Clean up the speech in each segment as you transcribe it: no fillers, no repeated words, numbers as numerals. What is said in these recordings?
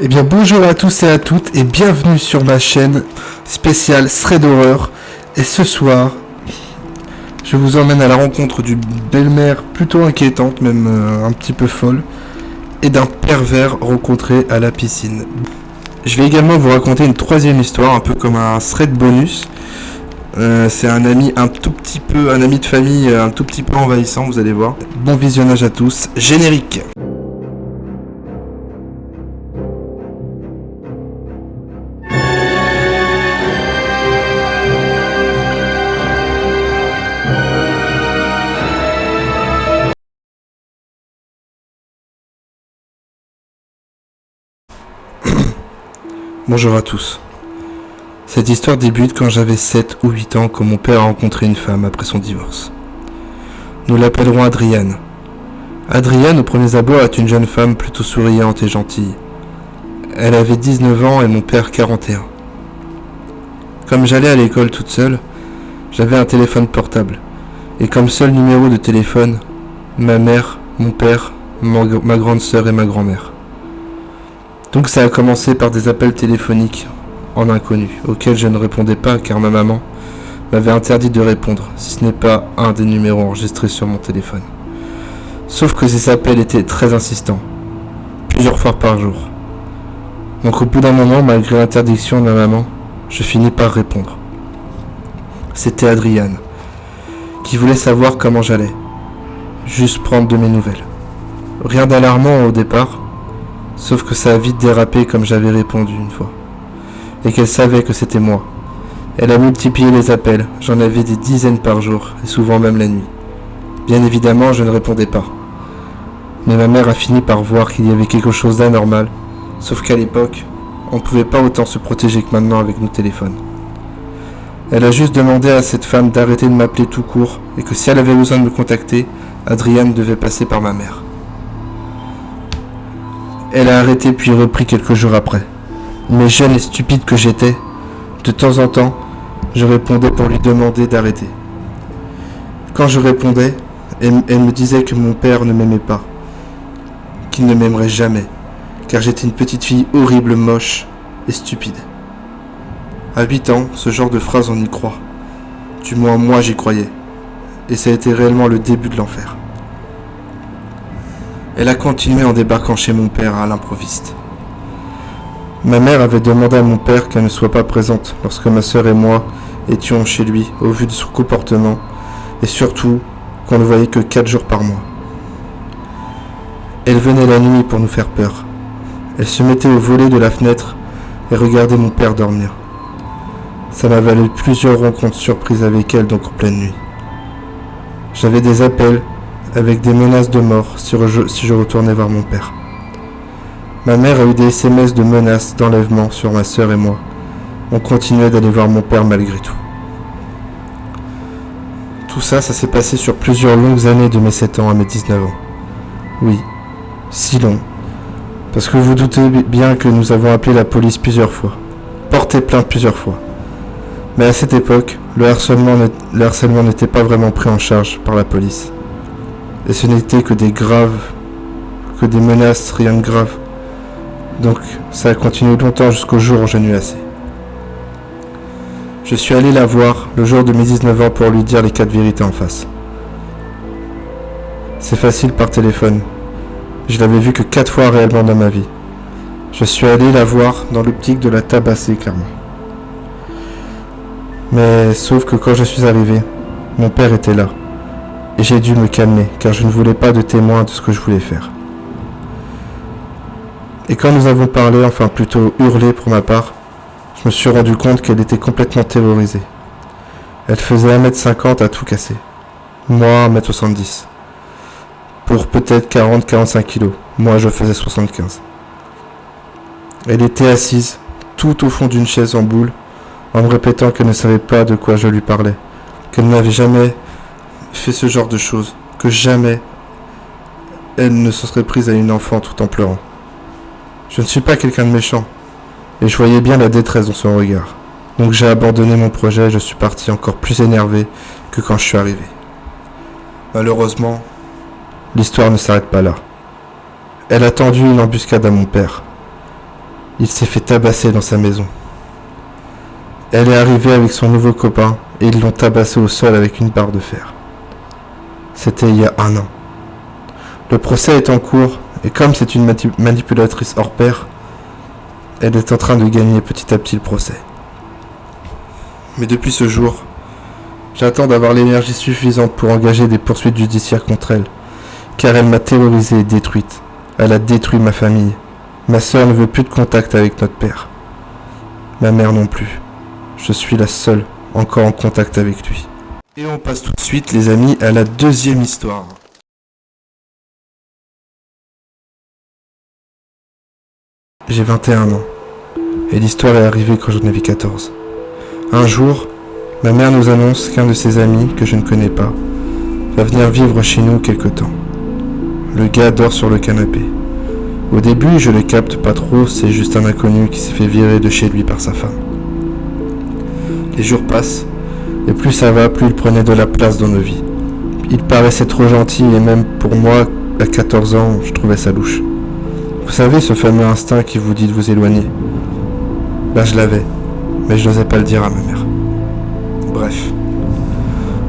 Eh bien bonjour à tous et à toutes et bienvenue sur ma chaîne spéciale Thread Horror. Et ce soir, je vous emmène à la rencontre d'une belle-mère plutôt inquiétante, même un petit peu folle, et d'un pervers rencontré à la piscine. Je vais également vous raconter une troisième histoire, un peu comme un thread bonus. C'est un ami un ami de famille un tout petit peu envahissant, vous allez voir. Bon visionnage à tous, générique. Bonjour à tous. Cette histoire débute quand j'avais 7 ou 8 ans, quand mon père a rencontré une femme après son divorce. Nous l'appellerons Adriane. Adriane, au premier abord, est une jeune femme plutôt souriante et gentille. Elle avait 19 ans et mon père 41. Comme j'allais à l'école toute seule, j'avais un téléphone portable. Et comme seul numéro de téléphone, ma mère, mon père, ma grande sœur et ma grand-mère. Donc ça a commencé par des appels téléphoniques en inconnu, auxquels je ne répondais pas car ma maman m'avait interdit de répondre, si ce n'est pas un des numéros enregistrés sur mon téléphone. Sauf que ces appels étaient très insistants, plusieurs fois par jour. Donc au bout d'un moment, malgré l'interdiction de ma maman, je finis par répondre. C'était Adriane, qui voulait savoir comment j'allais, juste prendre de mes nouvelles. Rien d'alarmant au départ, sauf que ça a vite dérapé comme j'avais répondu une fois. Et qu'elle savait que c'était moi. Elle a multiplié les appels, j'en avais des dizaines par jour, et souvent même la nuit. Bien évidemment, je ne répondais pas. Mais ma mère a fini par voir qu'il y avait quelque chose d'anormal, sauf qu'à l'époque, on ne pouvait pas autant se protéger que maintenant avec nos téléphones. Elle a juste demandé à cette femme d'arrêter de m'appeler tout court, et que si elle avait besoin de me contacter, Adriane devait passer par ma mère. Elle a arrêté puis repris quelques jours après. Mais jeune et stupide que j'étais, de temps en temps, je répondais pour lui demander d'arrêter. Quand je répondais, elle me disait que mon père ne m'aimait pas, qu'il ne m'aimerait jamais, car j'étais une petite fille horrible, moche et stupide. À 8 ans, ce genre de phrase on y croit. Du moins moi j'y croyais. Et ça a été réellement le début de l'enfer. Elle a continué en débarquant chez mon père à l'improviste. Ma mère avait demandé à mon père qu'elle ne soit pas présente lorsque ma sœur et moi étions chez lui au vu de son comportement et surtout qu'on ne voyait que 4 jours par mois. Elle venait la nuit pour nous faire peur. Elle se mettait au volet de la fenêtre et regardait mon père dormir. Ça m'a valu plusieurs rencontres surprises avec elle donc en pleine nuit. J'avais des appels avec des menaces de mort si je retournais voir mon père. Ma mère a eu des SMS de menaces d'enlèvement sur ma sœur et moi. On continuait d'aller voir mon père malgré tout. Tout ça s'est passé sur plusieurs longues années de mes 7 ans à mes 19 ans. Oui, si long. Parce que vous doutez bien que nous avons appelé la police plusieurs fois, porté plainte plusieurs fois. Mais à cette époque, le harcèlement n'était pas vraiment pris en charge par la police. Et ce n'était que des menaces, rien de grave. Donc ça a continué longtemps jusqu'au jour où j'en ai eu assez. Je suis allé la voir le jour de mes 19 ans pour lui dire les 4 vérités en face. C'est facile par téléphone. Je l'avais vue que 4 fois réellement dans ma vie. Je suis allé la voir dans l'optique de la tabasser clairement. Mais sauf que quand je suis arrivé, mon père était là. Et j'ai dû me calmer car je ne voulais pas de témoin de ce que je voulais faire. Et quand nous avons parlé, enfin plutôt hurlé pour ma part, je me suis rendu compte qu'elle était complètement terrorisée. Elle faisait 1m50 à tout casser. Moi 1m70. Pour peut-être 40-45 kilos. Moi je faisais 75. Elle était assise, tout au fond d'une chaise en boule, en me répétant qu'elle ne savait pas de quoi je lui parlais, qu'elle n'avait jamais fait ce genre de choses, que jamais elle ne se serait prise à une enfant tout en pleurant. Je ne suis pas quelqu'un de méchant, et je voyais bien la détresse dans son regard. Donc j'ai abandonné mon projet et je suis parti encore plus énervé que quand je suis arrivé. Malheureusement, l'histoire ne s'arrête pas là. Elle a tendu une embuscade à mon père. Il s'est fait tabasser dans sa maison. Elle est arrivée avec son nouveau copain et ils l'ont tabassé au sol avec une barre de fer. C'était il y a 1 an. Le procès est en cours et comme c'est une manipulatrice hors pair, elle est en train de gagner petit à petit le procès. Mais depuis ce jour, j'attends d'avoir l'énergie suffisante pour engager des poursuites judiciaires contre elle, car elle m'a terrorisée et détruite. Elle a détruit ma famille. Ma sœur ne veut plus de contact avec notre père. Ma mère non plus. Je suis la seule encore en contact avec lui. Et on passe tout de suite, les amis, à la deuxième histoire. J'ai 21 ans, et l'histoire est arrivée quand j'en avais 14. Un jour, ma mère nous annonce qu'un de ses amis, que je ne connais pas, va venir vivre chez nous quelque temps. Le gars dort sur le canapé. Au début, je le capte pas trop, c'est juste un inconnu qui s'est fait virer de chez lui par sa femme. Les jours passent, et plus ça va, plus il prenait de la place dans nos vies. Il paraissait trop gentil, et même pour moi, à 14 ans, je trouvais ça louche. Vous savez, ce fameux instinct qui vous dit de vous éloigner. Ben je l'avais, mais je n'osais pas le dire à ma mère. Bref.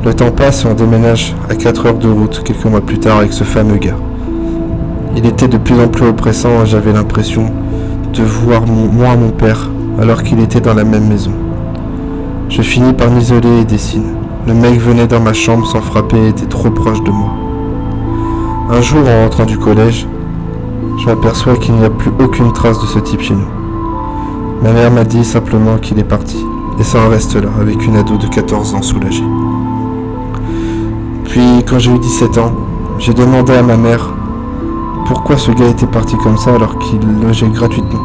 Le temps passe et on déménage à 4 heures de route quelques mois plus tard avec ce fameux gars. Il était de plus en plus oppressant et j'avais l'impression de voir moins mon père alors qu'il était dans la même maison. Je finis par m'isoler et dessine. Le mec venait dans ma chambre sans frapper et était trop proche de moi. Un jour, en rentrant du collège, je m'aperçois qu'il n'y a plus aucune trace de ce type chez nous. Ma mère m'a dit simplement qu'il est parti, et ça en reste là, avec une ado de 14 ans soulagée. Puis, quand j'ai eu 17 ans, j'ai demandé à ma mère pourquoi ce gars était parti comme ça alors qu'il logeait gratuitement.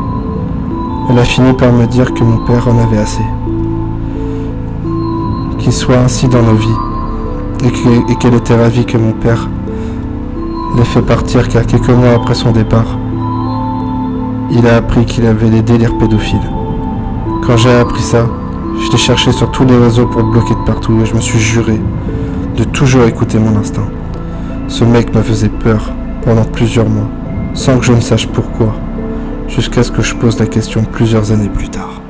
Elle a fini par me dire que mon père en avait assez. Qu'il soit ainsi dans nos vies, et qu'elle était ravie que mon père l'ait fait partir car quelques mois après son départ, il a appris qu'il avait des délires pédophiles. Quand j'ai appris ça, je l'ai cherché sur tous les réseaux pour le bloquer de partout et je me suis juré de toujours écouter mon instinct. Ce mec me faisait peur pendant plusieurs mois, sans que je ne sache pourquoi, jusqu'à ce que je pose la question plusieurs années plus tard.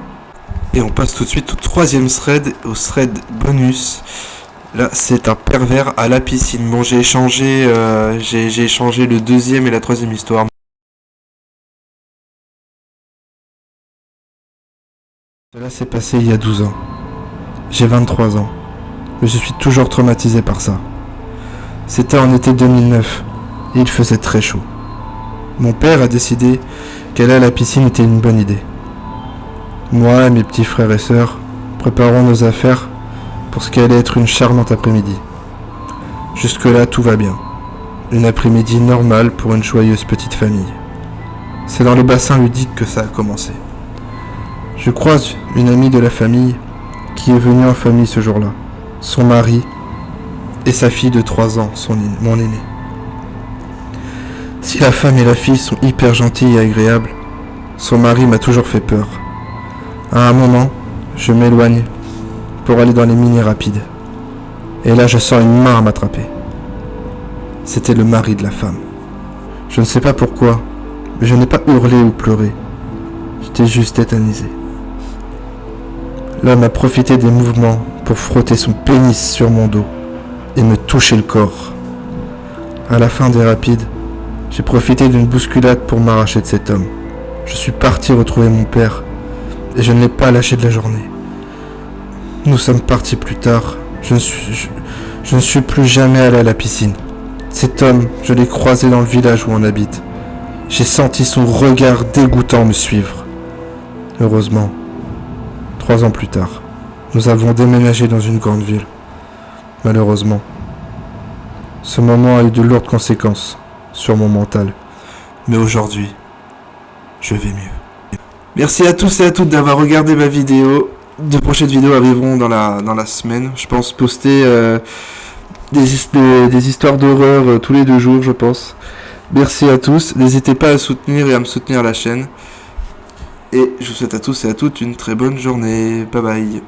Et on passe tout de suite au troisième thread, au thread bonus. Là, c'est un pervers à la piscine. Bon, j'ai échangé le deuxième et la troisième histoire. Cela s'est passé il y a 12 ans. J'ai 23 ans. Mais je suis toujours traumatisé par ça. C'était en été 2009 et il faisait très chaud. Mon père a décidé qu'aller à la piscine était une bonne idée. Moi et mes petits frères et sœurs préparons nos affaires pour ce qui allait être une charmante après-midi. Jusque-là, tout va bien. Une après-midi normale pour une joyeuse petite famille. C'est dans le bassin ludique que ça a commencé. Je croise une amie de la famille qui est venue en famille ce jour-là. Son mari et sa fille de 3 ans, mon aîné. Si la femme et la fille sont hyper gentilles et agréables, son mari m'a toujours fait peur. À un moment, je m'éloigne pour aller dans les mini rapides. Et là, je sens une main à m'attraper. C'était le mari de la femme. Je ne sais pas pourquoi, mais je n'ai pas hurlé ou pleuré. J'étais juste tétanisé. L'homme a profité des mouvements pour frotter son pénis sur mon dos et me toucher le corps. À la fin des rapides, j'ai profité d'une bousculade pour m'arracher de cet homme. Je suis parti retrouver mon père et je ne l'ai pas lâché de la journée. Nous sommes partis plus tard. Je ne suis plus jamais allé à la piscine. Cet homme, je l'ai croisé dans le village où on habite. J'ai senti son regard dégoûtant me suivre. Heureusement, 3 ans plus tard, nous avons déménagé dans une grande ville. Malheureusement, ce moment a eu de lourdes conséquences sur mon mental. Mais aujourd'hui, je vais mieux. Merci à tous et à toutes d'avoir regardé ma vidéo. De prochaines vidéos arriveront dans la semaine. Je pense poster des histoires d'horreur tous les 2 jours, je pense. Merci à tous. N'hésitez pas à soutenir et à me soutenir la chaîne. Et je vous souhaite à tous et à toutes une très bonne journée. Bye bye.